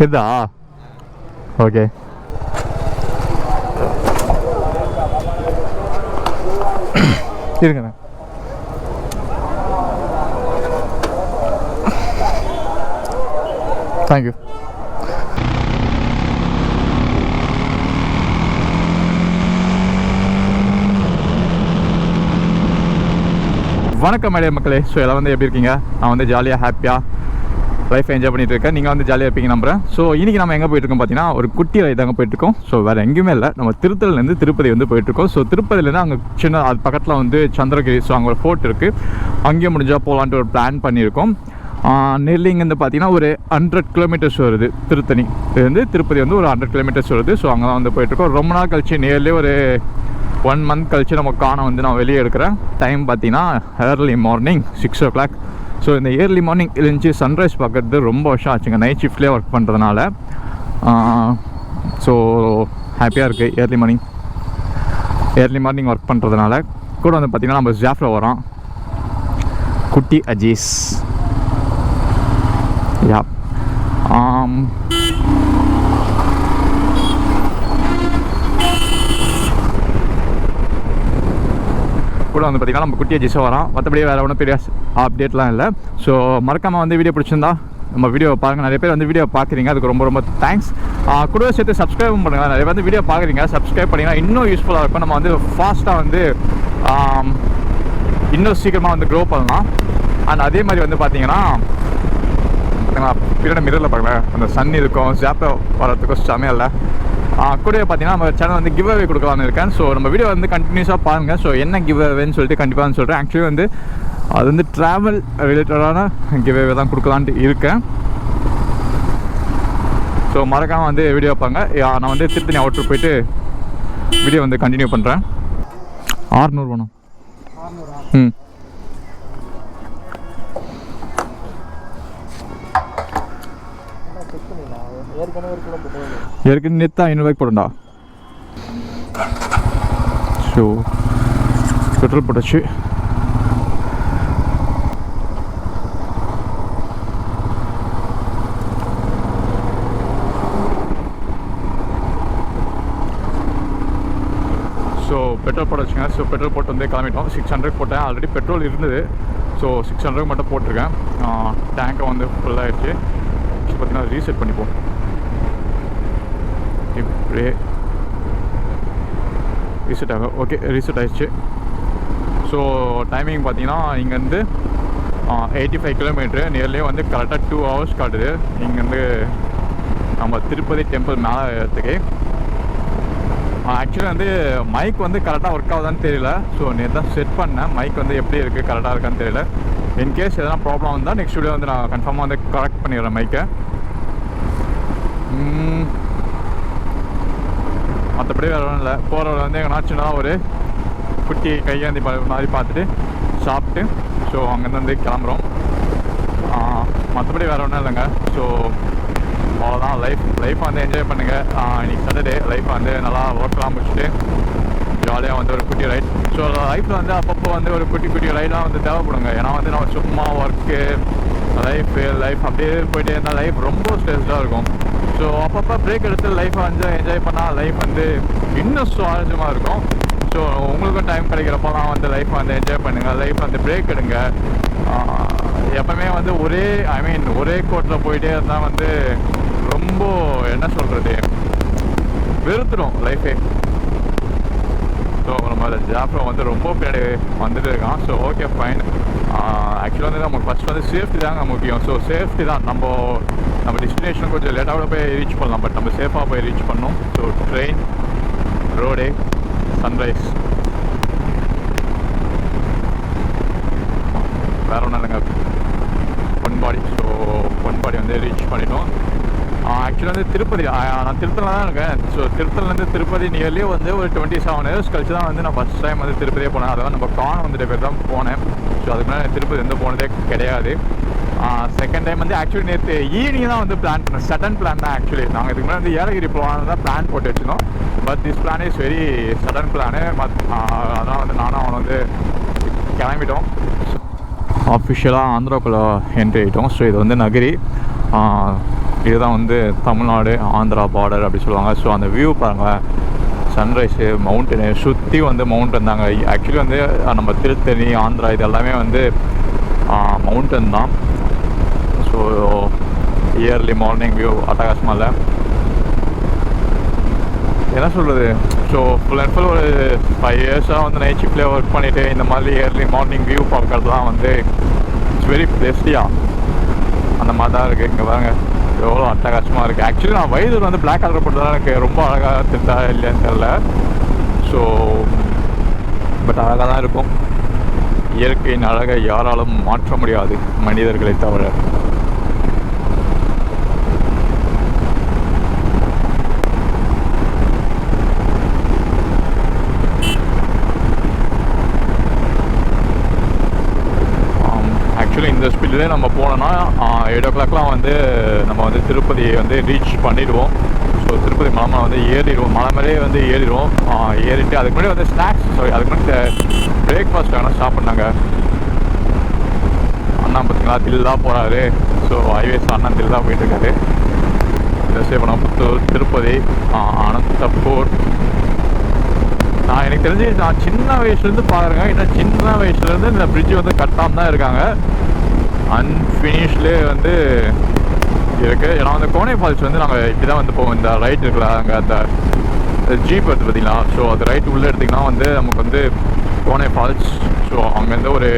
தெரியுதா? Okay. இருங்கண்ணா. Thank you. வணக்கம் மேலே மக்களே. ஸோ எல்லாம் வந்து எப்படி இருக்கீங்க? நான் வந்து ஜாலியாக ஹாப்பியாக லைஃப்பை என்ஜாய் பண்ணிட்டு இருக்கேன். நீங்கள் வந்து ஜாலியாக இருப்பீங்க நம்புறேன். ஸோ இன்றைக்கி நம்ம எங்கே போயிட்டுருக்கோம் பார்த்தீங்கன்னா, ஒரு குட்டி ரைடு தாங்க போயிட்டுருக்கோம். ஸோ வேறு எங்கேயுமே இல்லை, நம்ம திருத்தலேருந்து திருப்பதி வந்து போயிட்டுருக்கோம். ஸோ திருப்பதிலேருந்து அங்கே சின்ன அது பக்கத்தில் வந்து சந்திரகிரி, ஸோ அங்கே ஒரு ஃபோர்ட் இருக்குது, அங்கேயே முடிஞ்சால் போகலான்ட்டு ஒரு பிளான் பண்ணியிருக்கோம். நெல்லி இங்கேருந்து பார்த்தீங்கன்னா ஒரு 100 கிலோமீட்டர்ஸ் வருது. திருத்தணி இதுலேருந்து திருப்பதி வந்து ஒரு 100 கிலோமீட்டர்ஸ் வருது. ஸோ அங்கே தான் வந்து போயிட்டுருக்கோம். ரொம்ப நாள் கழிச்சு, நியர்லி ஒரு 1 மந்த் கழிச்சு நம்ம கானை வந்து நான் வெளியே எடுக்கிறேன். டைம் பார்த்தீங்கன்னா ஏர்லி மார்னிங் 6 o'clock. ஸோ இந்த ஏர்லி மார்னிங் இருந்துச்சு சன்ரைஸ் பார்க்குறது ரொம்ப வருஷம் ஆச்சுங்க, நைட் ஷிஃப்ட்லேயே ஒர்க் பண்ணுறதுனால. ஸோ ஹாப்பியாக இருக்குது ஏர்லி மார்னிங் ஒர்க் பண்ணுறதுனால. கூட வந்து பார்த்திங்கன்னா நம்ம ஜாஃப்ரோ வரோம், குட்டி அஜீஸ். யா கூட வந்து பார்த்திங்கன்னா நம்ம குட்டியை ஜிஸாக வரோம். மற்றபடி வேறு ஒன்றும் பெரிய அப்டேட்லாம் இல்லை. ஸோ மறக்காமல் வந்து வீடியோ பிடிச்சிருந்தா நம்ம வீடியோ பாருங்கள். நிறைய பேர் வந்து வீடியோ பார்க்குறீங்க, அதுக்கு ரொம்ப ரொம்ப தேங்க்ஸ். கூட சேர்த்து சப்ஸ்கிரைபும் பண்ணுங்கள். நிறைய பேர் வந்து வீடியோ பார்க்குறீங்க, சப்ஸ்கிரைப் பண்ணிங்கன்னா இன்னும் யூஸ்ஃபுல்லாக இருக்கும். நம்ம வந்து ஃபாஸ்ட்டாக வந்து இன்னும் சீக்கிரமாக வந்து க்ரோ பண்ணலாம். அண்ட் அதே மாதிரி வந்து பார்த்தீங்கன்னா பின்னாடி மிரரில் பாருங்களேன், அந்த சன் இருக்கும், ஜாப்பை வரத்துக்கும் சமையல்ல. கூட பார்த்தீங்கன்னா நம்ம சேனல் வந்து கிவ் அவே கொடுக்கலான்னு இருக்கேன். ஸோ நம்ம வீடியோ வந்து கண்டினியூஸாக பாருங்கள். ஸோ என்ன கிவ் அவேன்னு சொல்லிட்டு கண்டிப்பாக சொல்கிறேன். ஆக்சுவலி வந்து அது வந்து ட்ராவல் ரிலேட்டடான கிவ் அவே தான் கொடுக்கலான்ட்டு இருக்கேன். ஸோ மறக்காமல் வந்து வீடியோ பாருங்க. நான் வந்து திருத்தணி அவுட்ரு போயிட்டு வீடியோ வந்து கண்டினியூ பண்ணுறேன். 600 வேணும். ஏற்கனவே நேற்று 500 போடுண்டா. ஸோ பெட்ரோல் போட்டாச்சு. ஸோ பெட்ரோல் போட்டாச்சுங்க. ஸோ பெட்ரோல் போட்டு வந்து கிளம்பிட்டோம். 600 போட்டேன். ஆல்ரெடி பெட்ரோல் இருந்தது. ஸோ 600 மட்டும் போட்டிருக்கேன். டேங்கை வந்து ஃபுல்லாகிடுச்சு. பார்த்தீங்கன்னா ரீசெட் பண்ணிப்போம். இப்படியே ரீசெட் ஆகும். ஓகே, ரீசெட் ஆகிடுச்சு. ஸோ டைமிங் பார்த்தீங்கன்னா இங்கேருந்து 85 கிலோமீட்ரு, நியர்லி வந்து கரெக்டாக 2 hours காட்டுது. இங்கேருந்து நம்ம திருப்பதி டெம்பிள் மேலே ஏறத்துக்கு. ஆக்சுவலி வந்து மைக் வந்து கரெக்டாக ஒர்க் ஆகுதான்னு தெரியல. ஸோ நேற்று தான் செட் பண்ணேன். மைக் வந்து எப்படி இருக்குது, கரெக்டாக இருக்கான்னு தெரியல. இன்கேஸ் எதனா ப்ராப்ளம் வந்தால் நெக்ஸ்ட் வீடியோ வந்து நான் கன்ஃபார்மாக வந்து கரெக்ட் பண்ணிடுறேன் மைக்கை. மற்றபடி வேறு ஒன்றும் இல்லை. போகிறவரை வந்து எங்கன்னா சின்னதாக ஒரு குட்டி கையாந்தி மாதிரி பார்த்துட்டு சாப்பிட்டு ஸோ அங்கேருந்து வந்து கிளம்புறோம். மற்றபடி வேறு ஒன்றும் இல்லைங்க. ஸோ அவ்வளோதான். லைஃப்பை வந்து என்ஜாய் பண்ணுங்கள். இன்றைக்கி சாட்டர்டே லைஃப்பை வந்து நல்லா ஒர்க்லாம் முடிச்சுட்டு ஜாலியாக வந்து ஒரு குட்டி ரைட். ஸோ லைஃப்பில் வந்து அப்பப்போ வந்து ஒரு குட்டி ரைடெலாம் வந்து தேவைப்படுங்க. ஏன்னா வந்து நம்ம சும்மா ஒர்க்கு லைஃப் அப்படியே போயிட்டே இருந்தால் லைஃப் ரொம்ப ஸ்ட்ரெஸ்டாக இருக்கும். ஸோ அப்பப்போ பிரேக் எடுத்து லைஃப்பை வந்து என்ஜாய் பண்ணால் லைஃப் வந்து இன்னும் சுவாரஸ்யமாக இருக்கும். ஸோ உங்களுக்கும் டைம் கிடைக்கிறப்போலாம் வந்து லைஃப்பை வந்து என்ஜாய் பண்ணுங்கள். லைஃப் வந்து பிரேக் எடுங்க. எப்பவுமே வந்து ஒரே கோட்டில் போயிட்டே இருந்தால் வந்து ரொம்ப என்ன சொல்கிறது, வெறுத்துடும் லைஃபே. ஸோ நம்ம ஜாப்ரோ வந்து ரொம்ப பின்னாடி வந்துட்டு இருக்கான். So okay fine. ஆக்சுவலாக வந்து நமக்கு ஃபஸ்ட் வந்து சேஃப்டி தாங்க முக்கியம். ஸோ சேஃப்டி தான். நம்ம டெஸ்டினேஷன் கொஞ்சம் லேட்டாக போய் ரீச் பண்ணலாம், பட் நம்ம சேஃபாக போய் ரீச் பண்ணோம். ஸோ ட்ரெயின், ரோடு, சன்ரைஸ், வேறு ஒன்றும் இல்லைங்க, பொன்பாடி. ஸோ பொன்பாடி வந்து ரீச் பண்ணிட்டோம். ஆக்சுவலாக வந்து திருப்பதி, நான் திருத்தணியில் தான் இருக்கேன். ஸோ திருத்தணிலேருந்து திருப்பதி நியர்லி வந்து ஒரு 27 years கழிச்சு தான் வந்து நான் ஃபஸ்ட் டைம் வந்து திருப்பதியே போனேன். அதெல்லாம் நம்ம கான் வந்துட்டு பேர் தான் போனேன். ஸோ அதுக்கு முன்னாடி திருப்பதி வந்து போனதே கிடையாது. செகண்ட் டைம் வந்து ஆக்சுவலி நேற்று ஈவினிங் தான் வந்து பிளான் பண்ணேன். சடன் பிளான் தான் ஆக்சுவலி. நாங்கள் இதுக்கு முன்னாடி வந்து ஏலகிரி போகலான்னு தான் பிளான் போட்டு வச்சுருந்தோம். But this plan is very sudden plan. அதனால் வந்து நானும் அவனை வந்து கிளம்பிட்டோம். ஆஃபிஷியலாக ஆந்திராக்குள்ளே என்ட்ரி ஆகிட்டோம். ஸோ இது வந்து நகரி. இதுதான் வந்து தமிழ்நாடு ஆந்திரா பார்டர் அப்படி சொல்லுவாங்க. ஸோ அந்த வியூ பாருங்கள், சன்ரைஸு, மவுண்டனு சுற்றி வந்து மவுண்டன் தாங்க. ஆக்சுவலி வந்து நம்ம திருத்தணி, ஆந்திரா இது எல்லாமே வந்து மவுண்டன் தான். ஸோ இயர்லி மார்னிங் வியூ அட்டகாசமாக இல்லை, என்ன சொல்கிறது. ஸோ ஃபுல் அண்ட் ஃபுல் ஒரு 5 இயர்ஸாக வந்து நைட் ஷிஃப்ட்லேயே ஒர்க் பண்ணிவிட்டு இந்த மாதிரி இயர்லி மார்னிங் வியூ பார்க்குறதுலாம் வந்து இட்ஸ் வெரி பிளெஸ்டியாக அந்த மாதிரி தான் இருக்குது. இங்கே பாருங்க எவ்வளோ அட்டகாசமாக இருக்குது. ஆக்சுவலி நான் வயது வந்து பிளாக் கலர் போட்டதான் எனக்கு ரொம்ப அழகாக தெரிந்தா இல்லையான்னு தெரில. ஸோ பட் அழகாக தான் இருக்கும். இயற்கையின் அழகை யாராலும் மாற்ற முடியாது, மனிதர்களை தவிர. ஆக்சுவலி இந்த ஸ்பீட்லேயே நம்ம போனோன்னா 8 o'clockலாம் வந்து நம்ம வந்து திருப்பதியை வந்து ரீச் பண்ணிடுவோம். ஸோ திருப்பதி மலை வந்து ஏறிடுவோம், மலை மேலேயே வந்து ஏறிடுவோம். ஏறிட்டு அதுக்கு முன்னாடி வந்து ஸ்நாக்ஸ், அதுக்கு முன்னாடி பிரேக்ஃபாஸ்ட் வேணால் சாப்பிட்னாங்க. அண்ணா பார்த்தீங்களா தில்லா போகிறாரு. ஸோ ஹைவேஸ் அண்ணா தில்லா போயிட்டுருக்காரு. சேவனம், புத்தூர், திருப்பதி, அனந்தப்பூர். நான் எனக்கு தெரிஞ்சு நான் சின்ன வயசுலேருந்து பாருங்க, இன்னும் சின்ன வயசுலேருந்து இந்த பிரிட்ஜ் வந்து கட்டாமல் தான் இருக்காங்க, அன்ஃபினிஷ்லே வந்து இருக்குது. ஏன்னா வந்து கோனை ஃபால்ஸ் வந்து நாங்கள் இப்படி தான் வந்து போவோம். இந்த ரைட் இருக்குல்ல, அங்கே அந்த ஜீப் எடுத்து பார்த்தீங்களா, ஸோ அது ரைட் உள்ளே எடுத்திங்கன்னா வந்து நமக்கு வந்து கோனை ஃபால்ஸ். ஸோ அங்கேருந்து ஒரு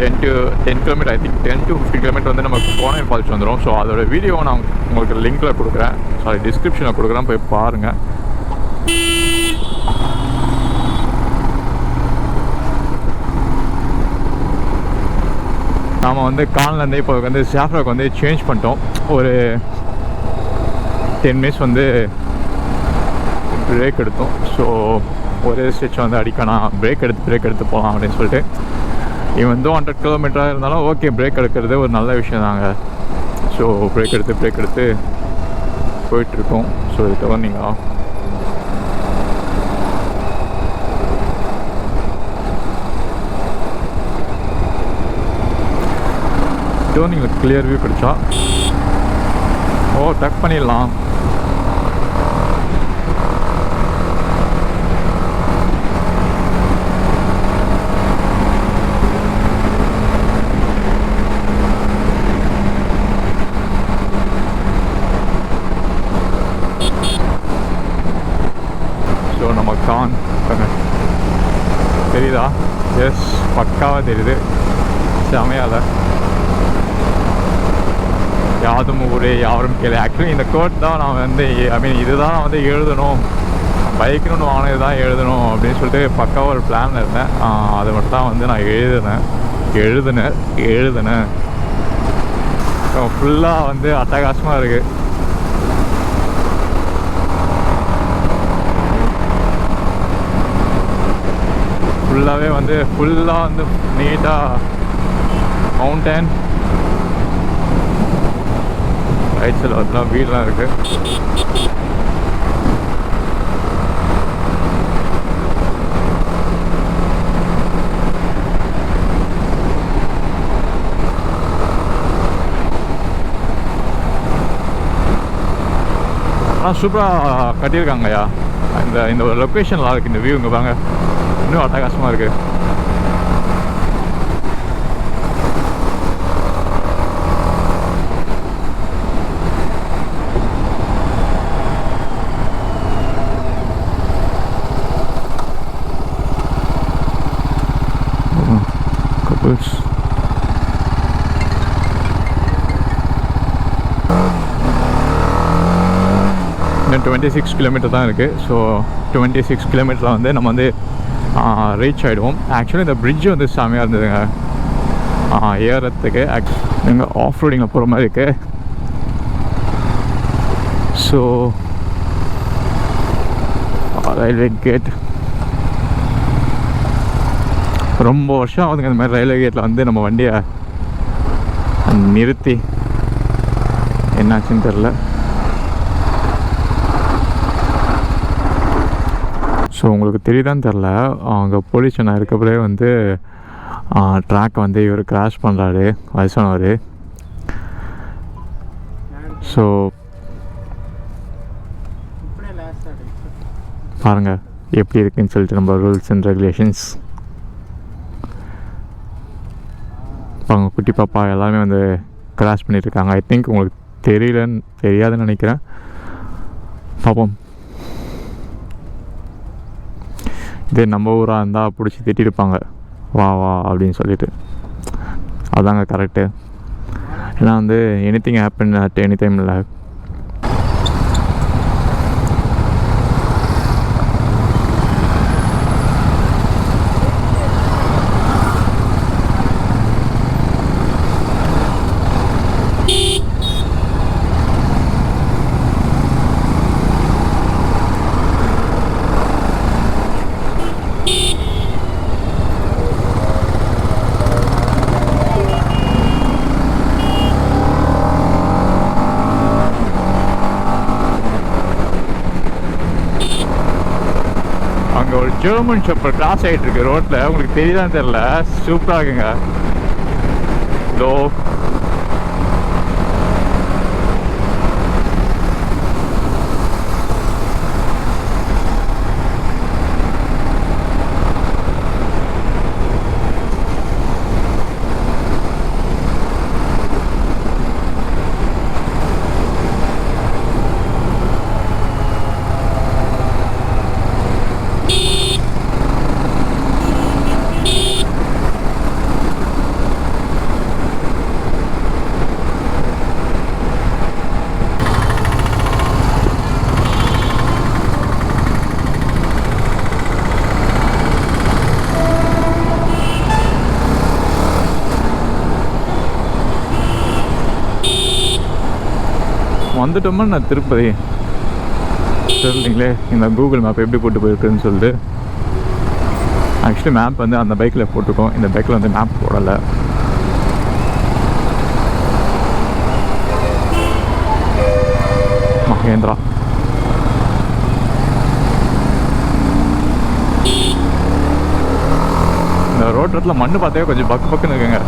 10 kilometre, I think 10 to 15 kilometre வந்து நமக்கு கோனை ஃபால்ஸ் வந்துடும். ஸோ அதோட வீடியோ நான் உங்களுக்கு லிங்க்கில் கொடுக்குறேன், சாரி டிஸ்கிரிப்ஷனில் கொடுக்குறேன், போய் பாருங்கள். நாம் வந்து கான்லேருந்து இப்போ வந்து சாஃப்ராக் வந்து சேஞ்ச் பண்ணிட்டோம். ஒரு 10 minutes வந்து பிரேக் எடுத்தோம். ஸோ ஒரே ஸ்டெச் வந்து அடிக்கணும், பிரேக் எடுத்து போகலாம் அப்படின்னு சொல்லிட்டு. இவன் வந்து 100 கிலோமீட்டராக இருந்தாலும் ஓகே, பிரேக் எடுக்கிறது ஒரு நல்ல விஷயம் தாங்க. ஸோ பிரேக் எடுத்து போயிட்டுருக்கோம். ஸோ இது தவிர்த்தீங்களா டேர்னிங்கில் கிளியர் வியூ கிடைச்சா டக் பண்ணிடலாம். ஸோ நம்ம கான் தெரியுதா? எஸ், பக்காவாக தெரியுது, செமையால. யாதும் ஊரே யாரும் கேளு. ஆக்சுவலி இந்த கோட் தான் நான் வந்து இதுதான் நான் வந்து எழுதணும், பைக்குன்னு ஒன்று வாங்கினது தான் எழுதணும் அப்படின்னு சொல்லிட்டு பக்காவாக ஒரு பிளானில் இருந்தேன். அதை மட்டும் தான் வந்து நான் எழுதுனேன். ஃபுல்லாக வந்து அட்டகாசமாக இருக்குது. ஃபுல்லாகவே வந்து நீட்டாக மவுண்டன், ரைட் சைடில் அதெல்லாம் வீடெலாம் இருக்குது. ஆனால் சூப்பராக கட்டியிருக்காங்கய்யா. இந்த ஒரு லொக்கேஷன்லாம் இருக்குது. இந்த வியூ இங்கே பாருங்க, இன்னும் அட்டகாசமாக இருக்குது. இன்னும் 26 கிலோமீட்டர் தான் இருக்குது. ஸோ 26 கிலோமீட்டரில் வந்து நம்ம வந்து ரீச் ஆகிடுவோம். ஆக்சுவலி இந்த பிரிட்ஜ் வந்து செமையாக இருந்ததுங்க ஏறத்துக்கு. எங்கள் ஆஃப் ரோடிங்கில் போகிற மாதிரி இருக்குது. ஸோ ரயில்வே கேட் ரொம்ப வருஷம் ஆகுதுங்க. இந்த மாதிரி ரயில்வே கேட்டில் வந்து நம்ம வண்டியை நிறுத்தி என்னாச்சுன்னு தெரில. ஸோ உங்களுக்கு தெரியுதான்னு தெரில, அங்கே போலீஸ் அண்ணா இருக்கப்பவே வந்து ட்ராக்கை வந்து இவர் கிராஷ் பண்ணுறாரு, வயசானவர். ஸோ பாருங்கள் எப்படி இருக்குன்னு சொல்லிட்டு நம்ம ரூல்ஸ் அண்ட் ரெகுலேஷன்ஸ். அவங்க குட்டி பாப்பா எல்லாமே வந்து கிராஸ் பண்ணிகிட்ருக்காங்க. ஐ திங்க் உங்களுக்கு தெரியாதுன்னு நினைக்கிறேன். பார்ப்போம். இதே நம்ம ஊராக இருந்தால் பிடிச்சி திட்டிருப்பாங்க, வா வா அப்படின்னு சொல்லிட்டு. அதாங்க கரெக்டு. ஏன்னா வந்து anything happen at any time இல்லை. ஒரு ஜெர்மன் ஷெப்பர்ட் கிராஸ் ஆகிட்டு இருக்கு ரோட்டில். உங்களுக்கு தெரியுதான்னு தெரியல, சூப்பராக இருக்குங்க. இதோ வந்துட்டோமா நான் திருப்பதி தெரியலைங்களே. இந்த கூகுள் மேப் எப்படி போட்டு போயிருக்குன்னு சொல்லிட்டு. ஆக்சுவலி மேப் வந்து அந்த பைக்கில் போட்டிருக்கோம், இந்த பைக்கில் வந்து மேப் போடலை. மகேந்திரா இந்த ரோட்டத்தில் மண்ணு பார்த்தே கொஞ்சம் பக்கு பக்குன்னு இருக்குங்க.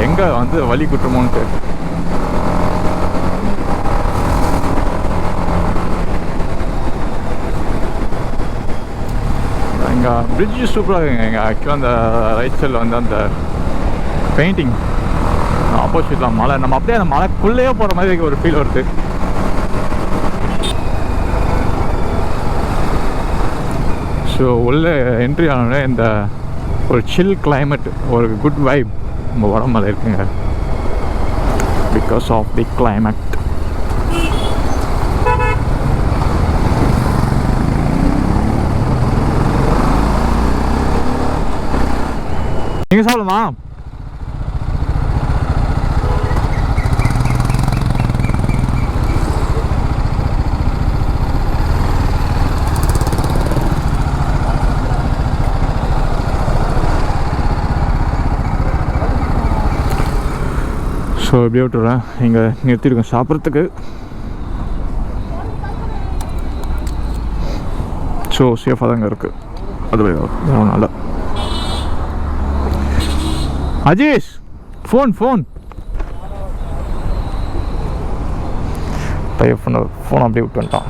எங்கே வந்து வலி குட்டுமோன்ட்டு. இங்கே பிரிட்ஜு சூப்பராக இருக்குங்க. இங்கே ஆக்சுவலாக அந்த ரைட் சைடில் வந்து அந்த பெயிண்டிங், ஆப்போசிட்டில் மலை, நம்ம அப்படியே அந்த மலைக்குள்ளேயே போகிற மாதிரி ஒரு ஃபீல் வருது. ஸோ உள்ளே என்ட்ரி ஆனோடனே இந்த ஒரு சில் கிளைமேட், ஒரு குட் வைப் நம்ம உடம்புல இருக்குங்க. Because of the climate. நீங்கள் சாப்பிடலாமா? ஸோ எப்படியே விட்டுறேன். இங்கே நிறுத்திருக்கோம் சாப்பிட்றதுக்கு. ஸோ சேஃபாக தாங்க இருக்குது. அது நல்லா. அஜேஷ் ஃபோன் பையன் ஃபோன் அப்படியே விட்டு வந்துட்டான்.